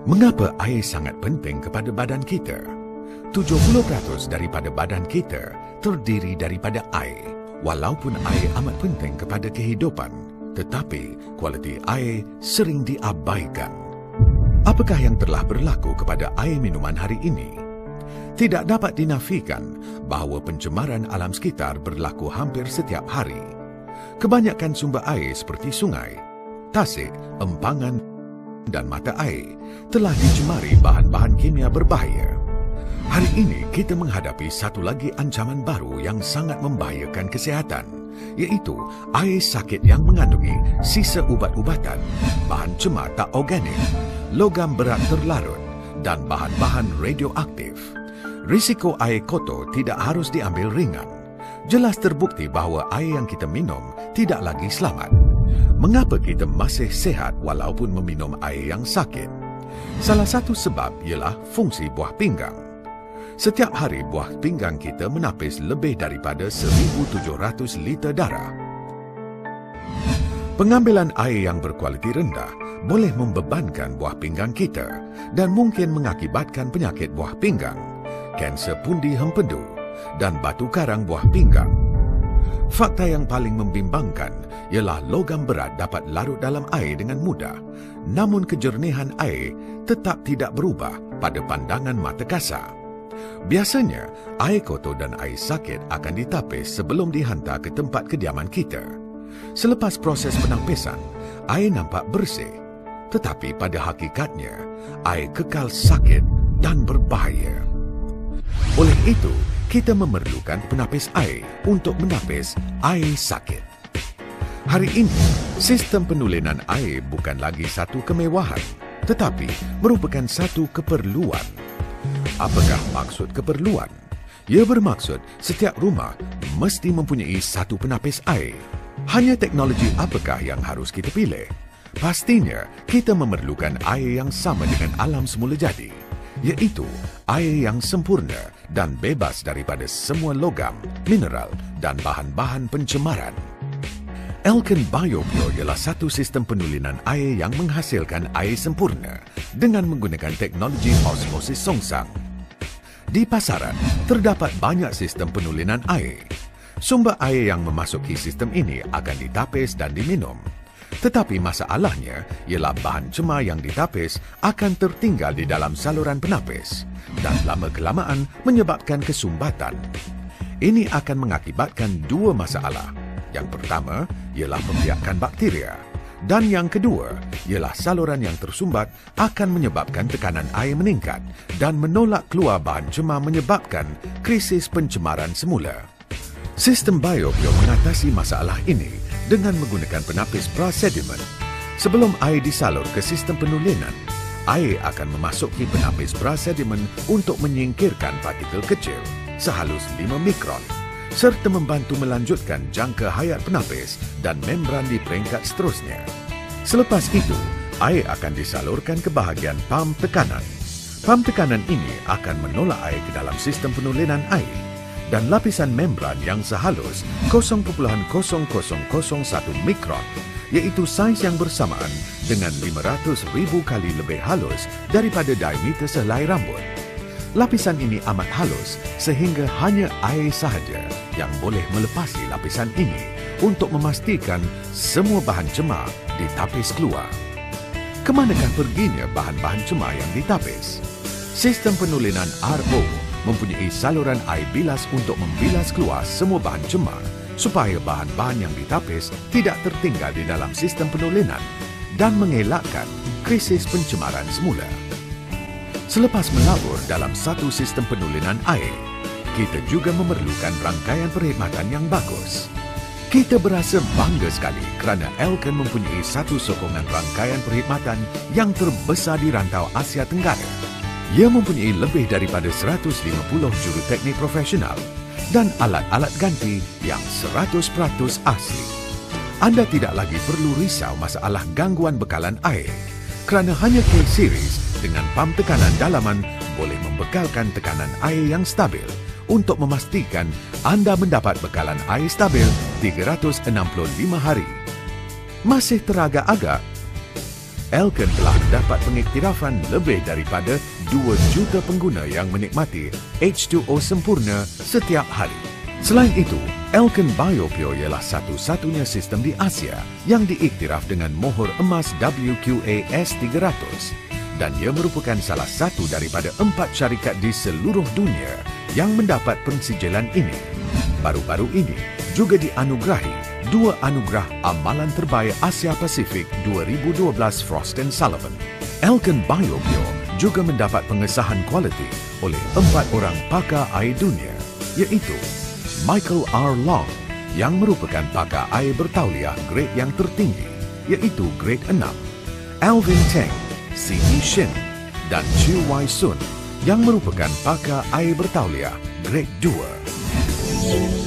Mengapa air sangat penting kepada badan kita? 70% daripada badan kita terdiri daripada air. Walaupun air amat penting kepada kehidupan, tetapi kualiti air sering diabaikan. Apakah yang telah berlaku kepada air minuman hari ini? Tidak dapat dinafikan bahawa pencemaran alam sekitar berlaku hampir setiap hari. Kebanyakan sumber air seperti sungai, tasik, empangan dan mata air telah dicemari bahan-bahan kimia berbahaya. Hari ini kita menghadapi satu lagi ancaman baru yang sangat membahayakan kesihatan, iaitu air sakit yang mengandungi sisa ubat-ubatan, bahan cemar tak organik, logam berat terlarut dan bahan-bahan radioaktif. Risiko air kotor tidak harus diambil ringan. Jelas terbukti bahawa air yang kita minum tidak lagi selamat. Mengapa kita masih sihat walaupun meminum air yang sakit? Salah satu sebab ialah fungsi buah pinggang. Setiap hari buah pinggang kita menapis lebih daripada 1,700 liter darah. Pengambilan air yang berkualiti rendah boleh membebankan buah pinggang kita dan mungkin mengakibatkan penyakit buah pinggang, kanser pundi hempedu dan batu karang buah pinggang. Fakta yang paling membimbangkan ialah logam berat dapat larut dalam air dengan mudah, namun kejernihan air tetap tidak berubah pada pandangan mata kasar. Biasanya, air kotor dan air sakit akan ditapis sebelum dihantar ke tempat kediaman kita. Selepas proses penapisan, air nampak bersih. Tetapi pada hakikatnya, air kekal sakit dan berbahaya. Oleh itu, kita memerlukan penapis air untuk menapis air sakit. Hari ini, sistem penulenan air bukan lagi satu kemewahan, tetapi merupakan satu keperluan. Apakah maksud keperluan? Ia bermaksud setiap rumah mesti mempunyai satu penapis air. Hanya teknologi apakah yang harus kita pilih? Pastinya, kita memerlukan air yang sama dengan alam semula jadi, iaitu air yang sempurna dan bebas daripada semua logam, mineral dan bahan-bahan pencemaran. Elken BioPure ialah satu sistem penulenan air yang menghasilkan air sempurna dengan menggunakan teknologi osmosis songsang. Di pasaran, terdapat banyak sistem penulenan air. Sumber air yang memasuki sistem ini akan ditapis dan diminum. Tetapi masalahnya ialah bahan cemar yang ditapis akan tertinggal di dalam saluran penapis dan lama-kelamaan menyebabkan kesumbatan. Ini akan mengakibatkan dua masalah. Yang pertama ialah membiakkan bakteria dan yang kedua ialah saluran yang tersumbat akan menyebabkan tekanan air meningkat dan menolak keluar bahan cemar menyebabkan krisis pencemaran semula. Sistem BioPure mengatasi masalah ini dengan menggunakan penapis pra-sedimen. Sebelum air disalur ke sistem penulenan, air akan memasuki penapis pra-sedimen untuk menyingkirkan partikel kecil sehalus 5 mikron serta membantu melanjutkan jangka hayat penapis dan membran di peringkat seterusnya. Selepas itu, air akan disalurkan ke bahagian pam tekanan. Pam tekanan ini akan menolak air ke dalam sistem penulenan air dan lapisan membran yang sehalus 0,0001 mikron, iaitu saiz yang bersamaan dengan 500,000 kali lebih halus daripada diameter sehelai rambut. Lapisan ini amat halus sehingga hanya air sahaja yang boleh melepasi lapisan ini untuk memastikan semua bahan cemar ditapis keluar. Kemanakah perginya bahan-bahan cemar yang ditapis? Sistem penulenan RO mempunyai saluran air bilas untuk membilas keluar semua bahan cemar supaya bahan-bahan yang ditapis tidak tertinggal di dalam sistem penulenan dan mengelakkan krisis pencemaran semula. Selepas melabur dalam satu sistem penulenan air, kita juga memerlukan rangkaian perkhidmatan yang bagus. Kita berasa bangga sekali kerana Elken mempunyai satu sokongan rangkaian perkhidmatan yang terbesar di rantau Asia Tenggara. Ia mempunyai lebih daripada 150 juruteknik profesional dan alat-alat ganti yang 100% asli. Anda tidak lagi perlu risau masalah gangguan bekalan air kerana hanya K-Series dengan pam tekanan dalaman boleh membekalkan tekanan air yang stabil untuk memastikan anda mendapat bekalan air stabil 365 hari. Masih teragak-agak? Elken telah mendapat pengiktirafan lebih daripada 2 juta pengguna yang menikmati H2O sempurna setiap hari. Selain itu, Elken BioPure ialah satu-satunya sistem di Asia yang diiktiraf dengan mohor emas WQA S300 dan ia merupakan salah satu daripada 4 syarikat di seluruh dunia yang mendapat pensijilan ini. Baru-baru ini juga dianugerahi 2 anugerah Amalan Terbaik Asia Pasifik 2012 Frost & Sullivan. Elken BioPure juga mendapat pengesahan kualiti oleh 4 orang pakar air dunia, iaitu Michael R. Long yang merupakan pakar air bertauliah grade yang tertinggi, iaitu grade 6, Alvin Teng, C.E. Shin dan Chiu Wai Sun yang merupakan pakar air bertauliah grade 2.